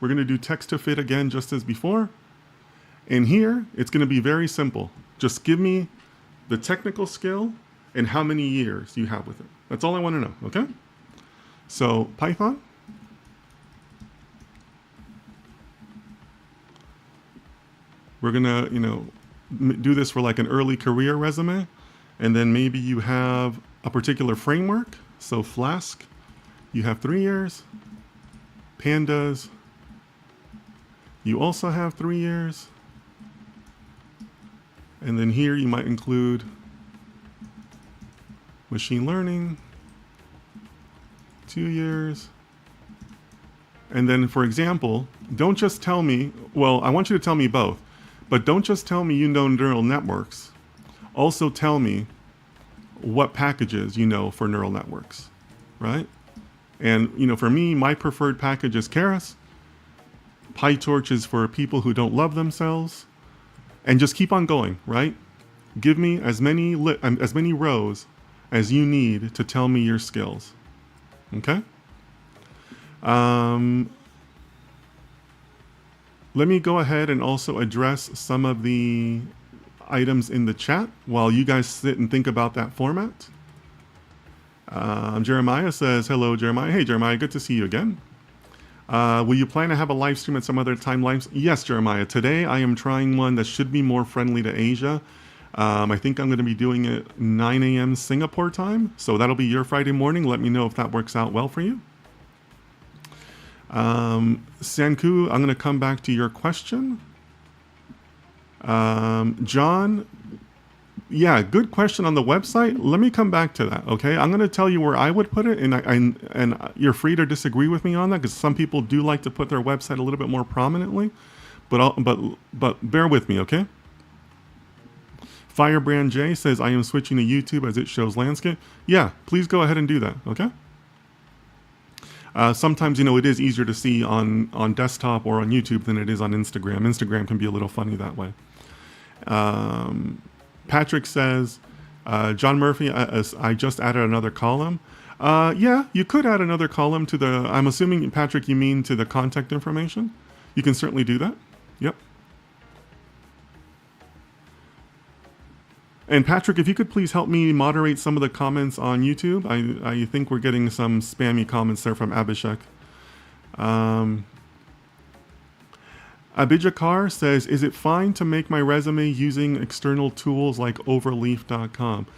We're going to do text to fit again, just as before. And here, it's going to be very simple. Just give me the technical skill and how many years you have with it. That's all I want to know, okay? So Python. We're going to, do this for like an early career resume. And then maybe you have a particular framework. So Flask, you have 3 years. Pandas, you also have 3 years. And then here you might include machine learning, 2 years. And then, for example, don't just tell me, well, I want you to tell me both, but don't just tell me you know neural networks. Also tell me what packages you know for neural networks, right? And, for me, my preferred package is Keras. PyTorch is for people who don't love themselves. And just keep on going, right? Give me as many rows as you need to tell me your skills. Okay? Let me go ahead and also address some of the items in the chat while you guys sit and think about that format. Jeremiah says, hello, Jeremiah. Hey, Jeremiah, good to see you again. Will you plan to have a live stream at some other time? Yes, Jeremiah. Today I am trying one that should be more friendly to Asia. I think I'm going to be doing it 9 a.m. Singapore time. So that'll be your Friday morning. Let me know if that works out well for you. Sanku, I'm going to come back to your question. John, yeah, good question on the website. Let me come back to that, okay? I'm going to tell you where I would put it, and you're free to disagree with me on that, because some people do like to put their website a little bit more prominently, but bear with me, okay? Firebrand J says, I am switching to YouTube as it shows landscape. Yeah, please go ahead and do that, okay? Sometimes, it is easier to see on desktop or on YouTube than it is on Instagram. Instagram can be a little funny that way. Patrick says, John Murphy, I just added another column. Yeah, you could add another column to the, I'm assuming, Patrick, you mean to the contact information? You can certainly do that. Yep. And Patrick, if you could please help me moderate some of the comments on YouTube. I think we're getting some spammy comments there from Abhishek. Abijakar says, is it fine to make my resume using external tools like overleaf.com?